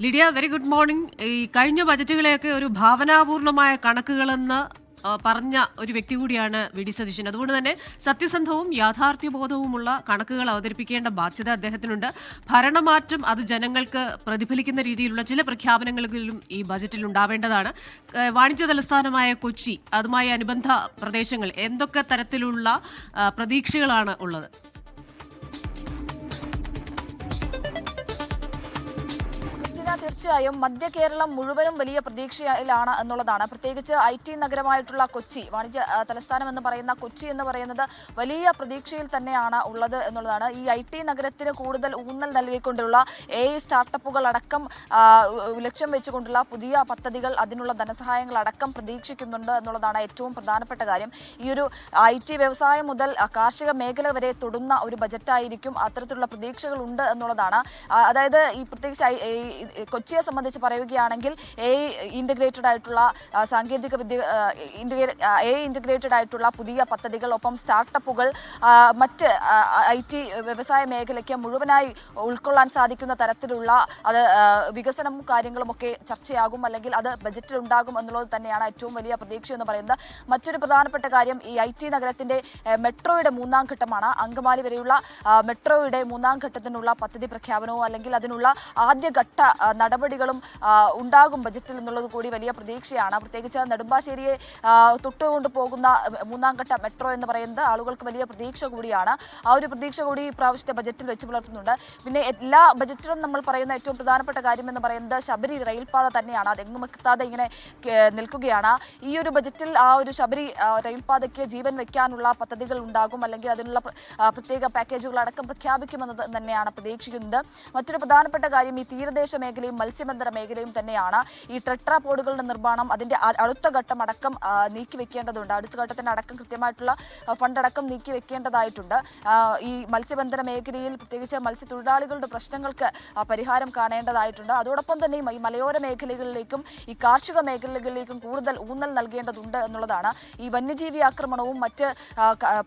Lydia, very good morning. ഈ കഴിഞ്ഞ ബജറ്റുകളെയൊക്കെ ഒരു ഭാവനാപൂർണമായ കണക്കുകളെന്ന് പറഞ്ഞ ഒരു വ്യക്തി കൂടിയാണ് വി ഡി സതീശൻ. അതുകൊണ്ട് തന്നെ സത്യസന്ധവും യാഥാർത്ഥ്യബോധവുമുള്ള കണക്കുകൾ അവതരിപ്പിക്കേണ്ട ബാധ്യത അദ്ദേഹത്തിനുണ്ട്. ഭരണമാറ്റം അത് ജനങ്ങൾക്ക് പ്രതിഫലിക്കുന്ന രീതിയിലുള്ള ചില പ്രഖ്യാപനങ്ങളെങ്കിലും ഈ ബജറ്റിൽ ഉണ്ടാവേണ്ടതാണ്. വാണിജ്യ തലസ്ഥാനമായ കൊച്ചി, അതുമായി അനുബന്ധ പ്രദേശങ്ങൾ എന്തൊക്കെ തരത്തിലുള്ള പ്രതീക്ഷകളാണ് ഉള്ളത്? തീർച്ചയായും മധ്യ കേരളം മുഴുവനും വലിയ പ്രതീക്ഷയിലാണ് എന്നുള്ളതാണ്. പ്രത്യേകിച്ച് IT നഗരമായിട്ടുള്ള കൊച്ചി, വാണിജ്യ തലസ്ഥാനം എന്ന് പറയുന്ന കൊച്ചി എന്ന് പറയുന്നത് വലിയ പ്രതീക്ഷയിൽ തന്നെയാണ് ഉള്ളത് എന്നുള്ളതാണ്. ഈ IT നഗരത്തിന് കൂടുതൽ ഊന്നൽ നൽകിക്കൊണ്ടുള്ള AI സ്റ്റാർട്ടപ്പുകൾ അടക്കം ലക്ഷ്യം വെച്ചുകൊണ്ടുള്ള പുതിയ പദ്ധതികൾ, അതിനുള്ള ധനസഹായങ്ങൾ അടക്കം പ്രതീക്ഷിക്കുന്നുണ്ട് എന്നുള്ളതാണ് ഏറ്റവും പ്രധാനപ്പെട്ട കാര്യം. ഈ ഒരു IT വ്യവസായം മുതൽ കാർഷിക മേഖല വരെ തൊടുന്ന ഒരു ബജറ്റായിരിക്കും. അത്തരത്തിലുള്ള പ്രതീക്ഷകൾ ഉണ്ട് എന്നുള്ളതാണ്. അതായത് ഈ പ്രത്യേകിച്ച് കൊച്ചിയെ സംബന്ധിച്ച് പറയുകയാണെങ്കിൽ ഇൻ്റഗ്രേറ്റഡ് ആയിട്ടുള്ള സാങ്കേതിക വിദ്യ, ഇൻ്റഗ്രേറ്റഡ് ആയിട്ടുള്ള പുതിയ പദ്ധതികൾ, ഒപ്പം സ്റ്റാർട്ടപ്പുകൾ, മറ്റ് IT വ്യവസായ മേഖലയ്ക്ക് മുഴുവനായി ഉൾക്കൊള്ളാൻ സാധിക്കുന്ന തരത്തിലുള്ള അത് വികസനവും കാര്യങ്ങളുമൊക്കെ ചർച്ചയാകും, അല്ലെങ്കിൽ അത് ബജറ്റിൽ ഉണ്ടാകും എന്നുള്ളത് തന്നെയാണ് ഏറ്റവും വലിയ പ്രതീക്ഷ എന്ന് പറയുന്നത്. മറ്റൊരു പ്രധാനപ്പെട്ട കാര്യം ഈ IT നഗരത്തിന്റെ മെട്രോയുടെ 3ാം ഘട്ടമാണ്. അങ്കമാലി വരെയുള്ള മെട്രോയുടെ 3ാം ഘട്ടത്തിനുള്ള പദ്ധതി പ്രഖ്യാപനവും അല്ലെങ്കിൽ അതിനുള്ള ആദ്യഘട്ട നടപടികളും ഉണ്ടാകും ബജറ്റിൽ എന്നുള്ളത് കൂടി വലിയ പ്രതീക്ഷയാണ്. പ്രത്യേകിച്ച് നെടുമ്പാശ്ശേരിയെ തൊട്ടുകൊണ്ട് പോകുന്ന 3ാം ഘട്ട മെട്രോ എന്ന് പറയുന്നത് ആളുകൾക്ക് വലിയ പ്രതീക്ഷ കൂടിയാണ്. ആ ഒരു പ്രതീക്ഷ കൂടി ഈ പ്രാവശ്യത്തെ ബജറ്റിൽ വെച്ച് പുലർത്തുന്നുണ്ട്. പിന്നെ എല്ലാ ബജറ്റിലും നമ്മൾ പറയുന്ന ഏറ്റവും പ്രധാനപ്പെട്ട കാര്യം എന്ന് പറയുന്നത് ശബരി റെയിൽപാത തന്നെയാണ്. അതെങ്ങും എത്താതെ ഇങ്ങനെ നിൽക്കുകയാണ്. ഈ ഒരു ബജറ്റിൽ ആ ഒരു ശബരി റെയിൽപാതയ്ക്ക് ജീവൻ വെക്കാനുള്ള പദ്ധതികൾ ഉണ്ടാകും, അല്ലെങ്കിൽ അതിനുള്ള പ്രത്യേക പാക്കേജുകൾ അടക്കം പ്രഖ്യാപിക്കുമെന്ന് തന്നെയാണ് പ്രതീക്ഷിക്കുന്നത്. മറ്റൊരു പ്രധാനപ്പെട്ട കാര്യം ഈ തീരദേശ മേഖലയും മത്സ്യബന്ധന മേഖലയും തന്നെയാണ്. ഈ ടെട്രാപോഡുകളുടെ നിർമ്മാണം അതിന്റെ അടുത്ത ഘട്ടം അടക്കം നീക്കിവെക്കേണ്ടതുണ്ട്. അടുത്ത ഘട്ടത്തിന് അടക്കം കൃത്യമായിട്ടുള്ള ഫണ്ട് അടക്കം നീക്കിവെക്കേണ്ടതായിട്ടുണ്ട്. ഈ മത്സ്യബന്ധന മേഖലയിൽ പ്രത്യേകിച്ച് മത്സ്യത്തൊഴിലാളികളുടെ പ്രശ്നങ്ങൾക്ക് പരിഹാരം കാണേണ്ടതായിട്ടുണ്ട്. അതോടൊപ്പം തന്നെ ഈ മലയോര മേഖലകളിലേക്കും ഈ കാർഷിക മേഖലകളിലേക്കും കൂടുതൽ ഊന്നൽ നൽകേണ്ടതുണ്ട് എന്നുള്ളതാണ്. ഈ വന്യജീവി ആക്രമണവും മറ്റ്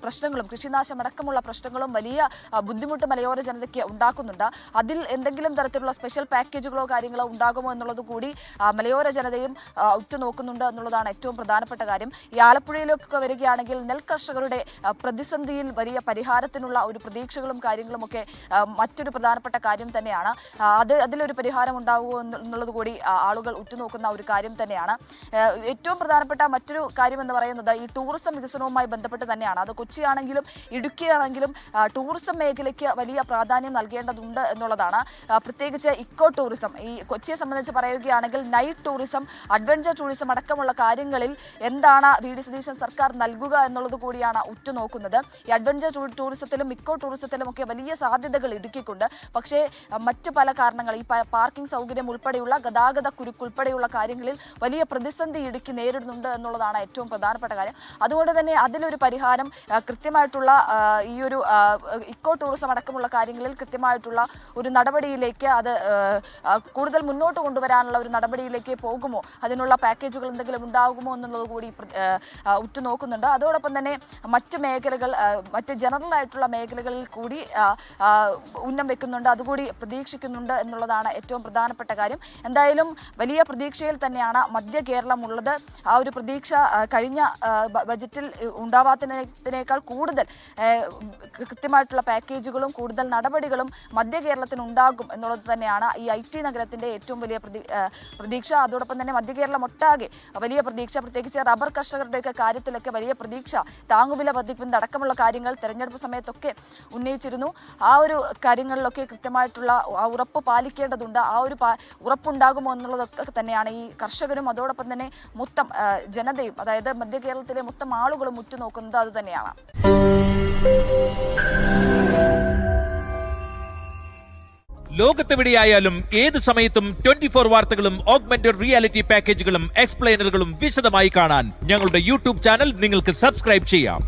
പ്രശ്നങ്ങളും, കൃഷിനാശം അടക്കമുള്ള പ്രശ്നങ്ങളും വലിയ ബുദ്ധിമുട്ട് മലയോര ജനതയ്ക്ക് ഉണ്ടാക്കുന്നുണ്ട്. അതിൽ എന്തെങ്കിലും തരത്തിലുള്ള സ്പെഷ്യൽ പാക്കേജുകളോ കാര്യങ്ങളോ ഉണ്ടാകുമോ എന്നുള്ളത് കൂടി മലയോര ജനതയും ഉറ്റുനോക്കുന്നുണ്ട് എന്നുള്ളതാണ് ഏറ്റവും പ്രധാനപ്പെട്ട കാര്യം. ഈ ആലപ്പുഴയിലൊക്കെ വരികയാണെങ്കിൽ നെൽ കർഷകരുടെ പ്രതിസന്ധിയിൽ വലിയ പരിഹാരത്തിനുള്ള ഒരു പ്രതീക്ഷകളും കാര്യങ്ങളും ഒക്കെ മറ്റൊരു പ്രധാനപ്പെട്ട കാര്യം തന്നെയാണ്. അതിലൊരു പരിഹാരം ഉണ്ടാകുമോ എന്നുള്ളത് കൂടി ആളുകൾ ഉറ്റുനോക്കുന്ന ഒരു കാര്യം തന്നെയാണ്. ഏറ്റവും പ്രധാനപ്പെട്ട മറ്റൊരു കാര്യം എന്ന് പറയുന്നത് ഈ ടൂറിസം വികസനവുമായി ബന്ധപ്പെട്ട് തന്നെയാണ്. അത് കൊച്ചിയാണെങ്കിലും ഇടുക്കിയാണെങ്കിലും ടൂറിസം മേഖലയ്ക്ക് വലിയ പ്രാധാന്യം നൽകേണ്ടതുണ്ട് എന്നുള്ളതാണ്. പ്രത്യേകിച്ച് ഇക്കോ ടൂറിസം, ഈ കൊച്ചിയെ സംബന്ധിച്ച് പറയുകയാണെങ്കിൽ നൈറ്റ് ടൂറിസം, അഡ്വഞ്ചർ ടൂറിസം അടക്കമുള്ള കാര്യങ്ങളിൽ എന്താണ് വി ഡി സതീശൻ സർക്കാർ നൽകുക എന്നുള്ളത് കൂടിയാണ് ഉറ്റുനോക്കുന്നത്. ഈ അഡ്വഞ്ചർ ടൂറിസത്തിലും ഇക്കോ ടൂറിസത്തിലും ഒക്കെ വലിയ സാധ്യതകൾ ഇടുക്കിക്കുണ്ട്. പക്ഷേ മറ്റു പല കാരണങ്ങൾ, ഈ പാർക്കിംഗ് സൗകര്യം ഉൾപ്പെടെയുള്ള ഗതാഗത കുരുക്ക് ഉൾപ്പെടെയുള്ള കാര്യങ്ങളിൽ വലിയ പ്രതിസന്ധി ഇടുക്കി നേരിടുന്നുണ്ട് എന്നുള്ളതാണ് ഏറ്റവും പ്രധാനപ്പെട്ട കാര്യം. അതുകൊണ്ട് തന്നെ അതിലൊരു പരിഹാരം കൃത്യമായിട്ടുള്ള ഈ ഒരു ഇക്കോ ടൂറിസം അടക്കമുള്ള കാര്യങ്ങളിൽ കൃത്യമായിട്ടുള്ള ഒരു നടപടിയിലേക്ക്, അത് കൂടുതൽ മുന്നോട്ട് കൊണ്ടുവരാനുള്ള ഒരു നടപടിയിലേക്ക് പോകുമോ, അതിനുള്ള പാക്കേജുകൾ എന്തെങ്കിലും ഉണ്ടാകുമോ എന്നുള്ളത് കൂടി ഉറ്റുനോക്കുന്നുണ്ട്. അതോടൊപ്പം തന്നെ മറ്റ് മേഖലകൾ, മറ്റ് ജനറൽ ആയിട്ടുള്ള മേഖലകളിൽ കൂടി ഉന്നം വെക്കുന്നുണ്ട്, അതുകൂടി പ്രതീക്ഷിക്കുന്നുണ്ട് എന്നുള്ളതാണ് ഏറ്റവും പ്രധാനപ്പെട്ട കാര്യം. എന്തായാലും വലിയ പ്രതീക്ഷയിൽ തന്നെയാണ് മധ്യ കേരളം ഉള്ളത്. ആ ഒരു പ്രതീക്ഷ കഴിഞ്ഞ ബജറ്റിൽ ഉണ്ടാവാത്തതിനേക്കാൾ കൂടുതൽ കൃത്യമായിട്ടുള്ള പാക്കേജുകളും കൂടുതൽ നടപടികളും മധ്യ കേരളത്തിന് ഉണ്ടാകും എന്നുള്ളത് തന്നെയാണ് ഈ IT നഗരത്തിന്റെ ഏറ്റവും വലിയ പ്രതീക്ഷ. അതോടൊപ്പം തന്നെ മധ്യ കേരളം ഒട്ടാകെ വലിയ പ്രതീക്ഷ, പ്രത്യേകിച്ച് റബ്ബർ കർഷകരുടെയൊക്കെ കാര്യത്തിലൊക്കെ വലിയ പ്രതീക്ഷ, താങ്ങുവില വർദ്ധിക്കുന്നത് അടക്കമുള്ള കാര്യങ്ങൾ തെരഞ്ഞെടുപ്പ് സമയത്തൊക്കെ ഉന്നയിച്ചിരുന്നു. ആ ഒരു കാര്യങ്ങളിലൊക്കെ കൃത്യമായിട്ടുള്ള ഉറപ്പ് പാലിക്കേണ്ടതുണ്ട്. ആ ഒരു ഉറപ്പുണ്ടാകുമോ എന്നുള്ളതൊക്കെ തന്നെയാണ് ഈ കർഷകരും അതോടൊപ്പം തന്നെ മൊത്തം ജനതയും, അതായത് മധ്യ കേരളത്തിലെ മൊത്തം ആളുകളും ഉറ്റുനോക്കുന്നത് അത് തന്നെയാണ്. ലോകത്തെവിടെയായാലും ഏത് സമയത്തും 24 വാർത്തകളും ഓഗ്മെന്റഡ് റിയാലിറ്റി പാക്കേജുകളും എക്സ്പ്ലെയിനറുകളും വിശദമായി കാണാൻ ഞങ്ങളുടെ യൂട്യൂബ് ചാനൽ നിങ്ങൾക്ക് സബ്സ്ക്രൈബ് ചെയ്യാം.